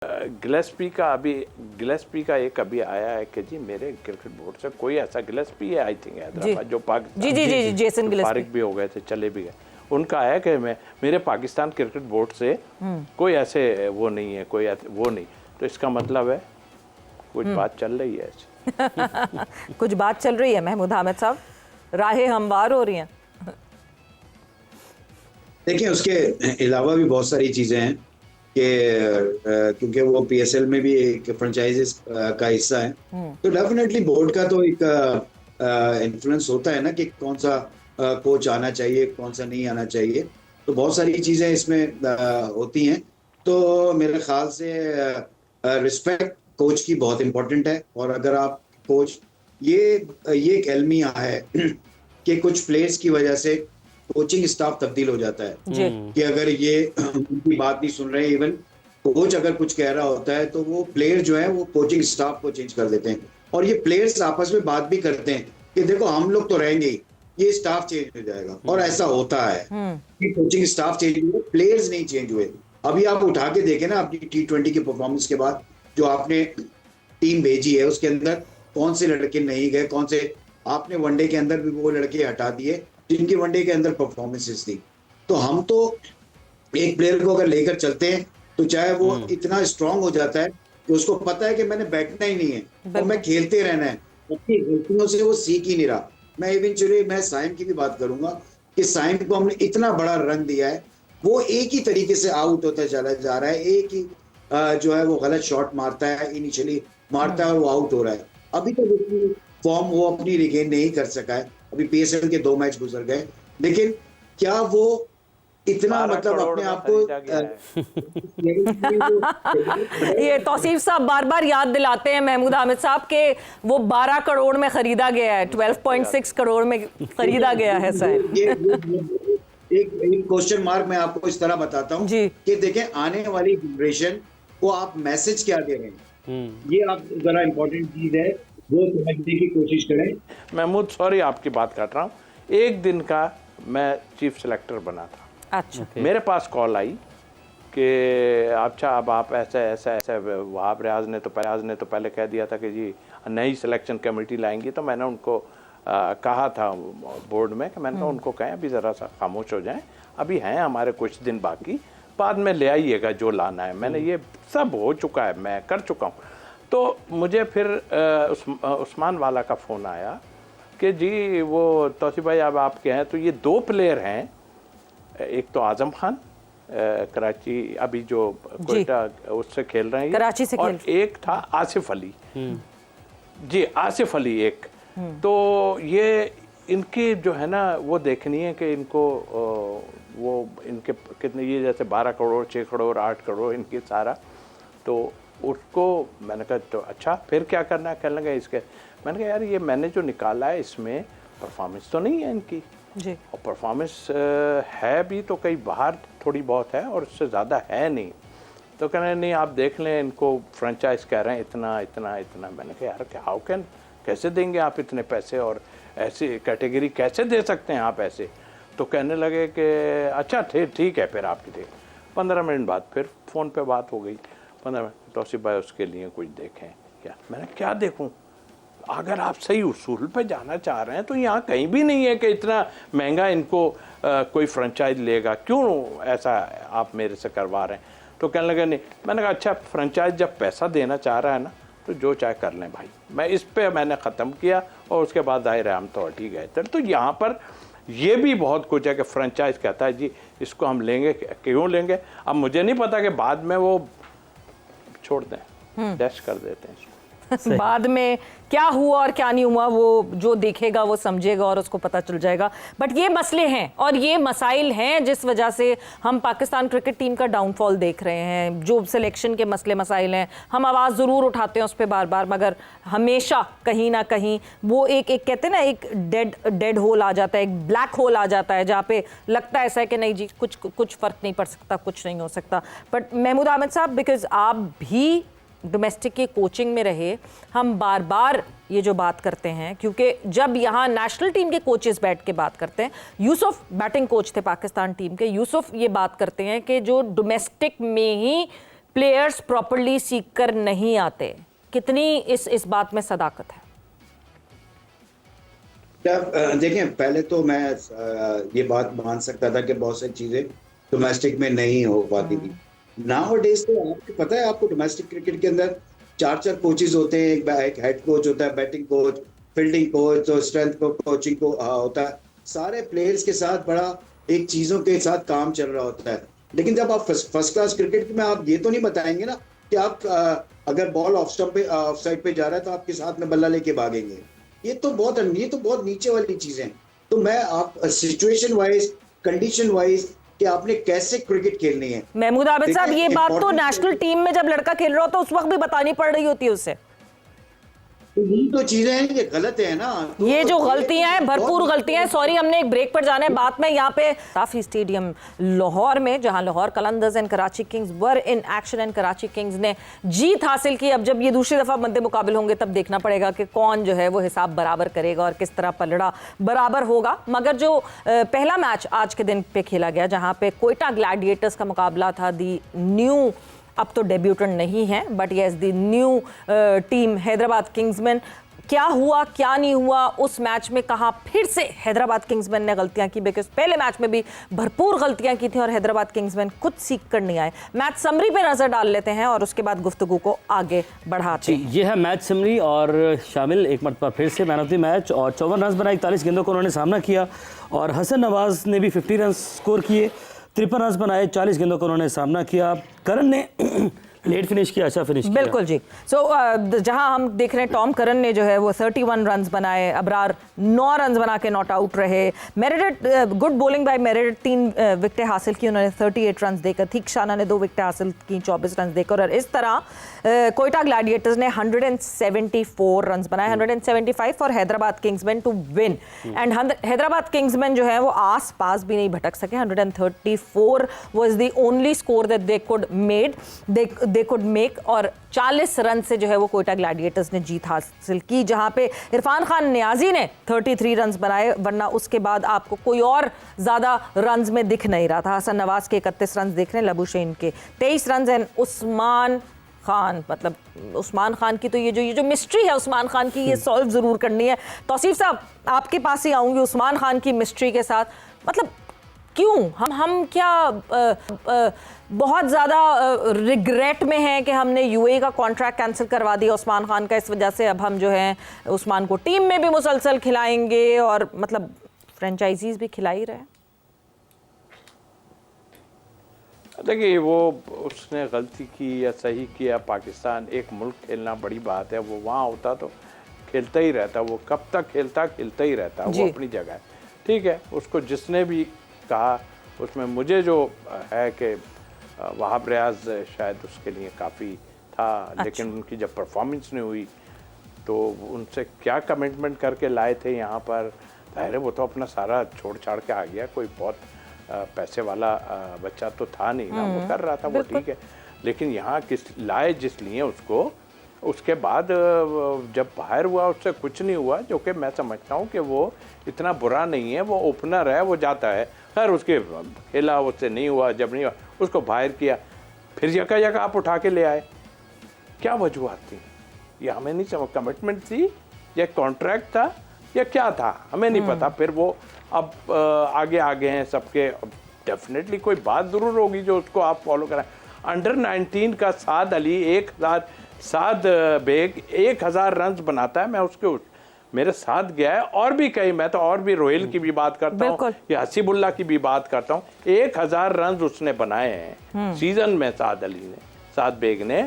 Gillespie का एक अभी आया है कि जी मेरे क्रिकेट बोर्ड से कोई ऐसा, गिलेस्पी है आई थिंक हैदराबाद, जो पाकिस्तान जी जेसन गिलेस्पी फारिग भी हो गए थे, चले भी गए, उनका है कि मेरे पाकिस्तान क्रिकेट बोर्ड से कोई ऐसे वो नहीं है, कोई वो नहीं। तो इसका मतलब है कुछ बात चल रही है ऐसे। कुछ बात चल रही है महमूद हामिद साहब, राहें हमवार हो रही हैं। देखिए उसके अलावा भी बहुत सारी चीजें हैं कि क्योंकि वो पीएसएल में भी एक फ्रेंचाइजीज का हिस्सा है, तो डेफिनेटली बोर्ड का तो एक इन्फ्लुएंस होता है ना कि कौन सा कोच आना चाहिए, कौन सा नहीं आना चाहिए। तो बहुत सारी चीजें इसमें होती हैं। तो मेरे ख्याल से रिस्पेक्ट कोच की बहुत इंपॉर्टेंट है। और अगर आप कोच, ये एक अलमिया है कि कुछ प्लेयर्स की वजह से कोचिंग स्टाफ तब्दील हो जाता है कि अगर ये उनकी बात नहीं सुन रहे, इवन कोच अगर कुछ कह रहा होता है तो वो प्लेयर जो है वो कोचिंग स्टाफ को चेंज कर देते हैं। और ये प्लेयर्स आपस में बात भी करते हैं कि देखो हम लोग तो रहेंगे ही, ये स्टाफ चेंज हो जाएगा। और ऐसा होता है कि कोचिंग स्टाफ चेंज हुए, प्लेयर्स नहीं चेंज हुए। अभी आप उठा के देखें ना अपनी T20 की परफॉर्मेंस के बाद जो आपने टीम भेजी है उसके अंदर कौन से लड़के नहीं गए, कौन से आपने वनडे के अंदर भी वो लड़के हटा दिए जिनकी वनडे के अंदर परफॉर्मेंसेस थी। तो हम तो एक प्लेयर को अगर लेकर चलते हैं तो चाहे वो इतना स्ट्रांग हो जाता है कि उसको पता है कि मैंने बैठना ही नहीं है और मैं खेलते रहना है, अपनी गलतियों से वो सीख ही नहीं रहा। मैं इवेंचुअली मैं साइम की भी बात करूंगा कि साइम को हमने इतना बड़ा रन दिया है, वो एक ही तरीके से आउट होता चला जा रहा है, एक ही जो है वो गलत शॉट मारता है, इनिशियली मारता है और वो आउट हो रहा है। अभी तक उसकी फॉर्म वो अपनी रिगेन नहीं कर सका है। अभी पीएसएल के 2 मैच गुजर गए, लेकिन क्या वो इतना मतलब अपने आप को ये तौसीफ साहब बार बार याद दिलाते हैं महमूद हामिद साहब के वो 12 करोड़ में खरीदा गया है, 12.6 करोड़ में खरीदा गया है सर। एक क्वेश्चन मार्क मैं आपको इस तरह बताता हूँ कि देखें आने वाली जनरेशन को आप मैसेज क्या दे रहे हैं, ये आप जरा इंपॉर्टेंट चीज है, वो समझने की कोशिश करें। महमूद सॉरी आपकी बात काट रहा हूँ, एक दिन का मैं चीफ सेलेक्टर बना था। अच्छा मेरे पास कॉल आई कि अच्छा अब आप ऐसा ऐसा ऐसा, वहाब रियाज ने तो पहले कह दिया था कि जी नई सिलेक्शन कमेटी लाएंगी। तो मैंने उनको कहा था बोर्ड में कि मैंने कहा उनको कहें अभी ज़रा सा खामोश हो जाएं, अभी हैं हमारे कुछ दिन बाकी, बाद में ले आइएगा जो लाना है। मैंने ये सब हो चुका है, मैं कर चुका हूँ। तो मुझे फिर उस्मान वाला का फ़ोन आया कि जी वो तौसीफ भाई अब आपके हैं, तो ये 2 प्लेयर हैं, एक तो आजम खान कराची अभी जो कोयटा उससे खेल रहे हैं कराची से, और एक था आसिफ अली जी, आसिफ अली एक। तो ये इनकी जो है ना वो देखनी है कि इनको वो इनके कितने, ये जैसे 12 करोड़ 6 करोड़ 8 करोड़ इनकी सारा, तो उसको मैंने कहा तो अच्छा फिर क्या करना है, कहने लगे इसके। मैंने कहा यार ये मैंने जो निकाला है इसमें परफॉर्मेंस तो नहीं है इनकी जी, और परफॉर्मेंस है भी तो कई बाहर थोड़ी बहुत है और उससे ज़्यादा है नहीं। तो कह रहे नहीं आप देख लें, इनको फ्रेंचाइज कह रहे हैं इतना इतना इतना। मैंने कहा यार हाउ कैन, कैसे देंगे आप इतने पैसे और ऐसी कैटेगरी कैसे दे सकते हैं आप ऐसे। तो कहने लगे कि अच्छा ठीक है फिर आपकी देख। 15 मिनट बाद फिर फ़ोन पे बात हो गई, 15 मिनट, तौसीफ भाई उसके लिए कुछ देखें क्या। मैंने क्या देखूं, अगर आप सही उसूल पे जाना चाह रहे हैं तो यहाँ कहीं भी नहीं है कि इतना महंगा इनको कोई फ्रेंचाइज लेगा, क्यों ऐसा आप मेरे से करवा रहे हैं। तो कहने लगे नहीं। मैंने कहा अच्छा फ्रेंचाइज जब पैसा देना चाह रहा है ना तो जो चाहे कर लें भाई। मैं इस पे मैंने ख़त्म किया और उसके बाद दाहिर हम तो हट ही गए थे। तो यहाँ पर ये भी बहुत कुछ है कि फ्रेंचाइज कहता है जी इसको हम लेंगे, क्यों लेंगे। अब मुझे नहीं पता कि बाद में वो छोड़ दें, डैश कर देते हैं इसको। बाद में क्या हुआ और क्या नहीं हुआ वो जो देखेगा वो समझेगा और उसको पता चल जाएगा। बट ये मसले हैं और ये मसाइल हैं जिस वजह से हम पाकिस्तान क्रिकेट टीम का डाउनफॉल देख रहे हैं। जो सिलेक्शन के मसले मसाइल हैं हम आवाज़ ज़रूर उठाते हैं उस पर बार बार, मगर हमेशा कहीं ना कहीं वो एक कहते हैं ना एक डेड होल आ जाता है, एक ब्लैक होल आ जाता है जहाँ पे लगता है ऐसा है कि नहीं जी कुछ फ़र्क नहीं पड़ सकता, कुछ नहीं हो सकता। बट महमूद हामिद साहब, बिकॉज आप भी डोमेस्टिक के कोचिंग में रहे, हम बार बार ये जो बात करते हैं क्योंकि जब यहाँ नेशनल टीम के कोचेस बैठ के बात करते हैं, यूसुफ बैटिंग कोच थे पाकिस्तान टीम के, यूसुफ ये बात करते हैं कि जो डोमेस्टिक में ही प्लेयर्स प्रॉपर्ली सीख कर नहीं आते, कितनी इस बात में सदाकत है? देखें, पहले तो मैं ये बात मान सकता था कि बहुत सारी चीजें डोमेस्टिक में नहीं हो पाती थी। नाउ डेज तो आपको पता है, आपको डोमेस्टिक क्रिकेट के अंदर 4 कोचेज होते हैं। एक हेड कोच होता है, बैटिंग कोच, फील्डिंग कोच, तो स्ट्रेंथ कोचिंग को होता है। सारे प्लेयर्स के साथ बड़ा एक चीजों के साथ काम चल रहा होता है। लेकिन जब आप फर्स्ट क्लास क्रिकेट में आप ये तो नहीं बताएंगे ना कि आप अगर बॉल ऑफ स्टंप पे, ऑफ साइड पे जा रहा है तो आपके साथ में बल्ला लेके भागेंगे। ये तो बहुत नीचे वाली चीजें हैं। तो मैं आप सिचुएशन वाइज, कंडीशन वाइज कि आपने कैसे क्रिकेट खेलनी है। महमूद आबिद साहब, ये बात तो नेशनल टीम में जब लड़का खेल रहा हो तो उस वक्त भी बतानी पड़ रही होती है उसे। तो यही तो चीजें हैं, ये गलत है ना। तो ये जो गलतियां हैं, भरपूर गलतियां हैं। सॉरी, हमने एक ब्रेक पर जाना है। बात में यहाँ पे साफी स्टेडियम लाहौर में, जहां Lahore Qalandars and Karachi Kings were in action and Karachi Kings ने जीत हासिल की। अब जब ये दूसरी दफा मद्दे मुकाबिल होंगे तब देखना पड़ेगा कि कौन जो है वो हिसाब बराबर करेगा और किस तरह पलड़ा बराबर होगा। मगर जो पहला मैच आज के दिन पे खेला गया, जहां पे कोयटा ग्लैडिएटर्स का मुकाबला था, दी न्यू, अब तो डेब्यूटेंट नहीं है but yes the new team Hyderabad Kingsman. क्या हुआ क्या नहीं हुआ उस मैच में, कहाँ फिर से हैदराबाद किंग्समैन ने गलतियां की, बिकॉज पहले मैच में भी भरपूर गलतियां की थी और हैदराबाद किंग्समैन कुछ सीख कर नहीं आए। मैच समरी पे नजर डाल लेते हैं और उसके बाद गुफ्तगू को आगे बढ़ाते हैं। ये है मैच समरी और शामिल एक मरतबा फिर से मैन ऑफ द मैच, और 54 रन बनाए, 41 गेंदों को उन्होंने सामना किया। और हसन नवाज ने भी 50 रन स्कोर किए, 53 रन बनाए, 40 गेंदों को उन्होंने सामना किया। करण ने लेट फिनिश किया, अच्छा फिनिश किया। बिल्कुल जी। जहां हम देख रहे हैं टॉम करन ने जो है वो 31 रन्स बनाए, अबरार 9 रन्स बना के नॉट आउट रहे। Meredith, good bowling bye Meredith, 3 विकेटें हासिल की उन्होंने 38 रन्स देकर। थीक्षाना ने 2 विकेटें हासिल की 24 रन्स देकर। और इस तरह कोयटा ग्लैडिएटर्स ने 174 रन्स बनाए, 175 for Hyderabad Kingsmen to win. And Hyderabad Kingsmen जो है वो आस पास भी नहीं भटक सके। 134 was the only score that they could make और 40 रन से जो है वो कोयटा ग्लैडिएटर्स ने जीत हासिल की, जहां पे इरफान खान नियाजी ने 33 रन्स बनाए, वरना उसके बाद आपको कोई और ज्यादा रन्स में दिख नहीं रहा था। हसन नवाज के 31 रन दिख रहे हैं, लबू शेन के 23 रन एंड उस्मान खान, मतलब उस्मान खान की तो ये जो मिस्ट्री है उस्मान खान की, ये सॉल्व जरूर करनी है। तौसीफ साहब, आपके पास ही आऊंगी उस्मान खान की मिस्ट्री के साथ। मतलब क्यों हम क्या बहुत ज़्यादा रिग्रेट में हैं कि हमने यूएई का कॉन्ट्रैक्ट कैंसिल करवा दिया उस्मान खान का, इस वजह से अब हम जो है उस्मान को टीम में भी मुसलसल खिलाएंगे और मतलब फ्रेंचाइजीज भी खिला ही रहे हैं। देखिए, वो उसने गलती की या सही किया, पाकिस्तान एक मुल्क खेलना बड़ी बात है। वो वहाँ होता तो खेलता ही रहता, वो कब तक खेलता ही रहता, वो अपनी जगह है, ठीक है। उसको जिसने भी कहा उसमें मुझे जो है कि वहाब रियाज शायद उसके लिए काफ़ी था। अच्छा। लेकिन उनकी जब परफॉर्मेंस नहीं हुई तो उनसे क्या कमिटमेंट करके लाए थे यहाँ पर, जाहिर है वो तो अपना सारा छोड़ छाड़ के आ गया। कोई बहुत पैसे वाला बच्चा तो था नहीं ना, वो कर रहा था, वो ठीक है। लेकिन यहाँ लाए जिस लिए उसको, उसके बाद जब बाहर हुआ उससे कुछ नहीं हुआ, जो कि मैं समझता हूँ कि वो इतना बुरा नहीं है। वो ओपनर है, वो जाता है, खैर उसके खेला, उससे नहीं हुआ, जब नहीं हुआ उसको बाहर किया, फिर जगह आप उठा के ले आए। क्या वजूहत थी ये हमें नहीं समझ, कमिटमेंट थी या कॉन्ट्रैक्ट था या क्या था, हमें नहीं पता। फिर वो अब आगे हैं सबके, डेफिनेटली कोई बात ज़रूर होगी जो उसको आप फॉलो कराएं। अंडर 19 का साद अली साद बेग 1000 रन बनाता है, मैं उसके मेरे साथ गया है, और भी कई, मैं तो और भी रोहिल की भी बात करता हूँ या हसीबुल्ला की भी बात करता हूँ। 1000 रन उसने बनाए हैं सीजन में साद बेग ने।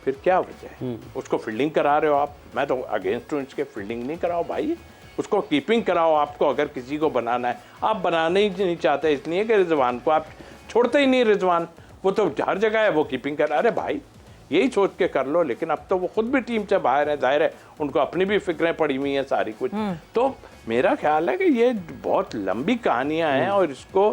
फिर क्या वजह है? उसको फील्डिंग करा रहे हो आप, मैं तो अगेंस्ट हूँ इसके, फील्डिंग नहीं कराओ भाई, उसको कीपिंग कराओ। आपको अगर किसी को बनाना है, आप बनाना ही नहीं चाहते इसलिए कि रिजवान को आप छोड़ते ही नहीं। रिजवान वो तो हर जगह है, वो कीपिंग कर, अरे भाई यही सोच के कर लो। लेकिन अब तो वो खुद भी टीम से बाहर है, जाहिर है उनको अपनी भी फिक्रें पड़ी हुई हैं सारी कुछ। तो मेरा ख्याल है कि ये बहुत लंबी कहानियां हैं और इसको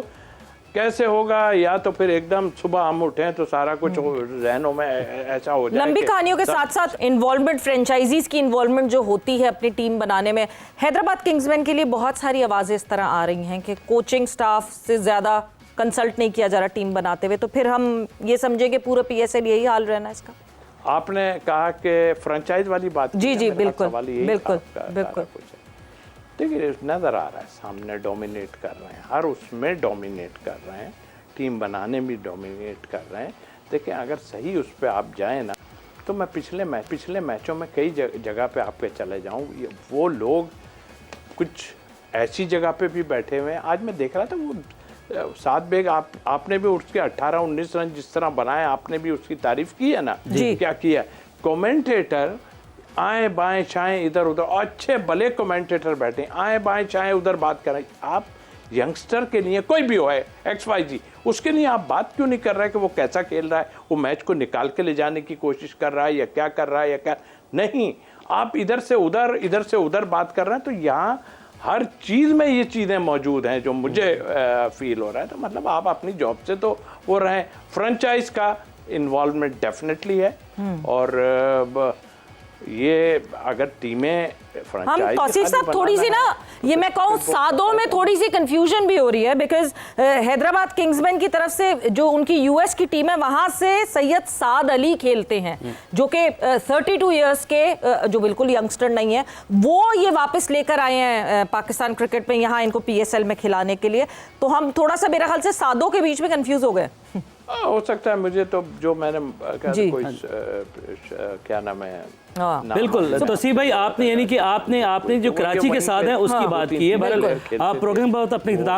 कैसे होगा, या तो फिर एकदम सुबह हम उठें तो सारा कुछ जहनों में ऐसा हो जाए। लंबी कहानियों के साथ साथ इन्वॉल्वमेंट, फ्रेंचाइजीज की इन्वॉल्वमेंट जो होती है अपनी टीम बनाने में, हैदराबाद किंग्समैन के लिए बहुत सारी आवाज़ें इस तरह आ रही हैं कि कोचिंग स्टाफ से ज़्यादा कंसल्ट नहीं किया जा रहा टीम बनाते हुए, तो फिर हम ये समझेंगे पूरा PSL यही हाल रहना इसका। आपने कहा कि फ्रेंचाइज वाली बात जी की, जी मेरा बिल्कुल सवाल यही बिल्कुल था, आपका बिल्कुल। सारा कुछ है। देखिए नज़र आ रहा है सामने डोमिनेट कर रहे हैं, हर उसमें डोमिनेट कर रहे हैं, टीम बनाने में डोमिनेट कर रहे हैं। देखिए अगर सही उस पर आप जाएँ ना, तो मैं पिछले मैचों में कई जगह पे आपके चले जाऊँ, वो लोग कुछ ऐसी जगह पे भी बैठे हुए हैं। आज मैं देख रहा था वो 7 बेग आपने भी उसके 18-19 रन जिस तरह बनाए, आपने भी उसकी तारीफ की है ना, जी। क्या किया। कमेंटेटर आए बाएं छाएं इधर उधर, अच्छे भले कमेंटेटर बैठे आए बाएं छाएं उधर बात कर रहे हैं। आप यंगस्टर के लिए कोई भी हो है XYZ, उसके लिए आप बात क्यों नहीं कर रहे कि वो कैसा खेल रहा है, वो मैच को निकाल के ले जाने की कोशिश कर रहा है या क्या कर रहा है या क्या नहीं। आप इधर से उधर बात कर रहे हैं। तो यहाँ हर चीज़ में ये चीज़ें मौजूद हैं जो मुझे फील हो रहा है। तो मतलब आप अपनी जॉब से तो वो रहे, फ्रेंचाइज का इन्वॉल्वमेंट डेफिनेटली है। और ये अगर टीमें हम तौसीफ साहब थोड़ी सी ना, ये मैं कहूँ सादों में थोड़ी सी कंफ्यूजन भी हो रही है, बिकॉज हैदराबाद किंग्समैन की तरफ से जो उनकी US की टीम है वहां से सैयद साद अली खेलते हैं जो कि 32 इयर्स के, जो बिल्कुल यंगस्टर नहीं है, वो ये वापस लेकर आए हैं पाकिस्तान क्रिकेट में यहाँ इनको PSL में खिलाने के लिए। तो हम थोड़ा सा मेरे ख्याल से सादों के बीच में कंफ्यूज हो गए। हो सकता है, मुझे तो जो मैंने कोई क्या नाम है, बिल्कुल तौसीफ भाई, आपने यानी कि आपने जो कराची के साथ है उसकी बात की है। बहरहाल आप प्रोग्राम बहुत अपने